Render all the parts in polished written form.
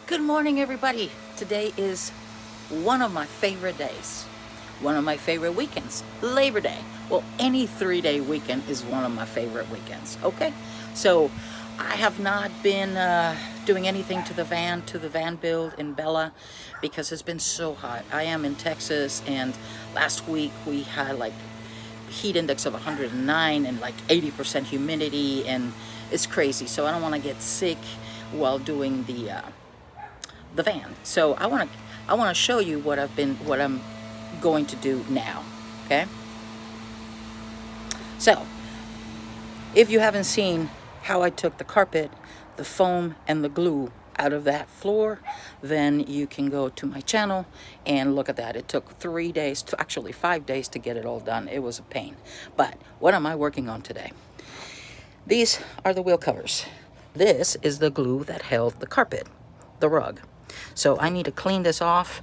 Good morning, everybody. Today is one of my favorite days, one of my favorite weekends, Labor Day. Well, any 3-day weekend is one of my favorite weekends, okay? So I have not been doing anything to the VanBuild in Bella because it's been so hot. I am in Texas, and last week we had like heat index of 109 and like 80% humidity, and it's crazy. So I don't want to get sick while doing the van. So I want to show you what I'm going to do now. Okay, so if you haven't seen how I took the carpet, the foam, and the glue out of that floor, then you can go to my channel and look at that. It took 3 days, actually 5 days, to get it all done. It was a pain. But what am I working on today? These are the wheel covers. This is the glue that held the carpet, the rug. So I need to clean this off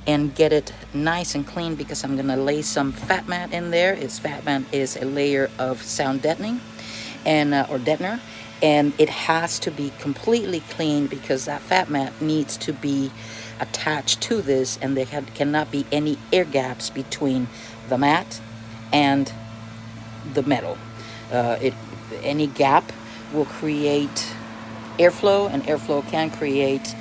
and get it nice and clean because I'm gonna lay some Fatmat in there. Fatmat is a layer of sound deadening and or deadener, and it has to be completely clean because that Fatmat needs to be attached to this, and there cannot be any air gaps between the mat and the metal. Any gap will create airflow, and airflow can create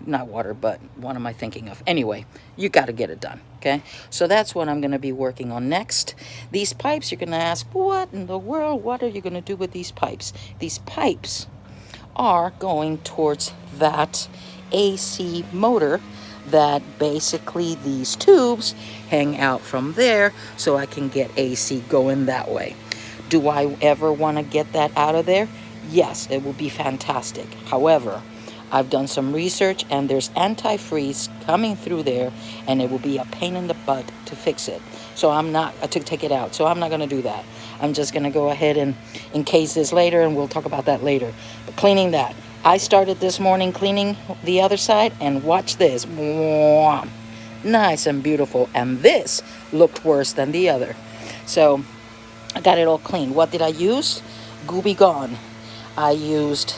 not water, but what am I thinking of? Anyway, you got to get it done, okay? So that's what I'm going to be working on next. These pipes, you're going to ask, what in the world? What are you going to do with these pipes? These pipes are going towards that AC motor that basically these tubes hang out from there, so I can get AC going that way. Do I ever want to get that out of there? Yes, it will be fantastic. However, I've done some research, and there's antifreeze coming through there, and it will be a pain in the butt to fix it. So I'm not to take it out. So I'm not going to do that. I'm just going to go ahead and encase this later, and we'll talk about that later. But cleaning that, I started this morning cleaning the other side, and watch this. Nice and beautiful. And this looked worse than the other. So I got it all clean. What did I use? Gooby Gone. I used,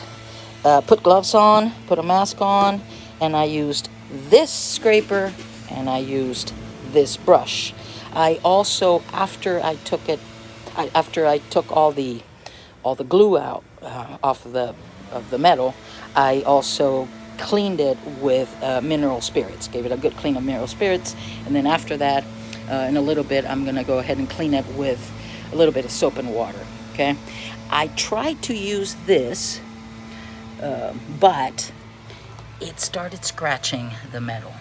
put gloves on, put a mask on, and I used this scraper, and I used this brush. I also, after I took all the glue out off of the metal, I also cleaned it with mineral spirits. Gave it a good clean of mineral spirits, and then after that, in a little bit, I'm gonna go ahead and clean it with a little bit of soap and water. Okay, I tried to use this, but it started scratching the metal.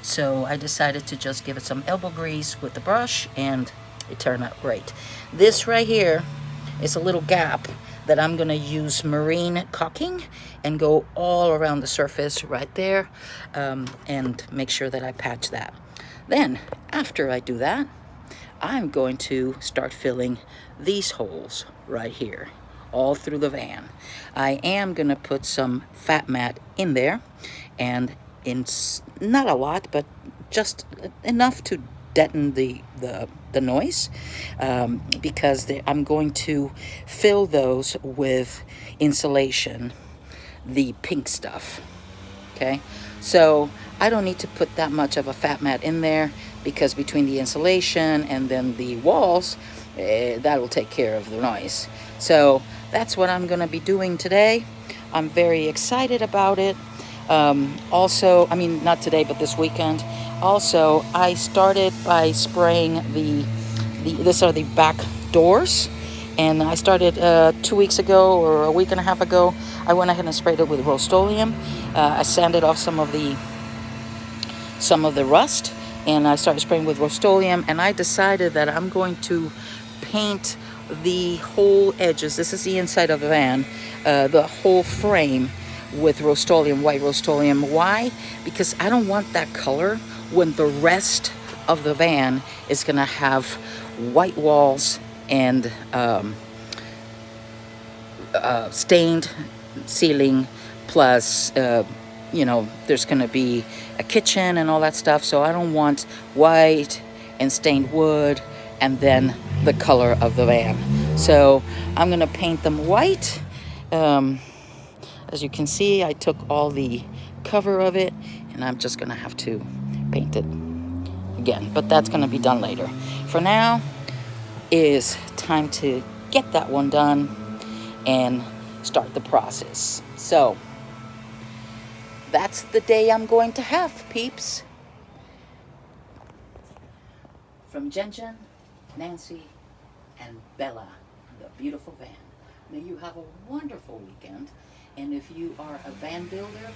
So I decided to just give it some elbow grease with the brush, and it turned out great. This right here is a little gap that I'm gonna use marine caulking and go all around the surface right there, and make sure that I patch that. Then, after I do that, I'm going to start filling these holes right here, all through the van. I am going to put some Fatmat in there, and not a lot, but just enough to deaden the noise, because I'm going to fill those with insulation, the pink stuff. Okay, so I don't need to put that much of a Fatmat in there, because between the insulation and then the walls, that'll take care of the noise. So that's what I'm going to be doing today. I'm very excited about it. Also, I mean, not today, but this weekend. Also, I started by spraying these are the back doors, and I started 2 weeks ago, or a week and a half ago. I went ahead and sprayed it with Rust-Oleum. I sanded off some of the rust, and I started spraying with Rust-Oleum, and I decided that I'm going to paint the whole edges. This is the inside of the van, the whole frame with Rust-Oleum, white Rust-Oleum. Why? Because I don't want that color when the rest of the van is gonna have white walls and stained ceiling, plus there's gonna be a kitchen and all that stuff. So I don't want white and stained wood and then the color of the van. So I'm gonna paint them white, As you can see, I took all the cover of it, and I'm just gonna have to paint it again, but that's gonna be done later. For now is time to get that one done and start the process. So that's the day I'm going to have, peeps. From Jen, Nancy, and Bella, the beautiful van. May you have a wonderful weekend. And if you are a van builder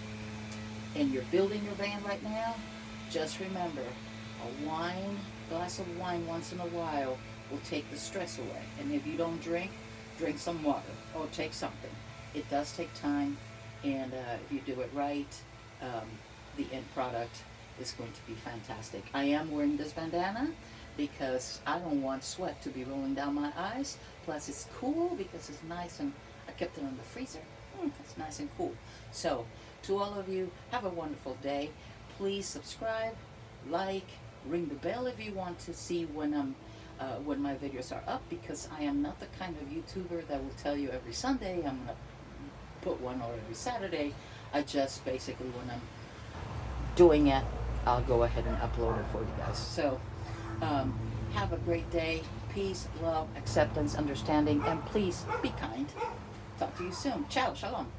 and you're building your van right now, just remember, a glass of wine once in a while will take the stress away. And if you don't drink some water or take something. It does take time, and if you do it right, the end product is going to be fantastic. I am wearing this bandana because I don't want sweat to be rolling down my eyes. Plus it's cool because it's nice, and I kept it in the freezer. It's nice and cool. So to all of you, have a wonderful day. Please subscribe, like, ring the bell if you want to see when my videos are up, because I am not the kind of YouTuber that will tell you every Sunday I'm gonna put one, or every Saturday. I just basically, when I'm doing it, I'll go ahead and upload it for you guys. So have a great day. Peace, love, acceptance, understanding, and please be kind. Talk to you soon. Ciao, shalom.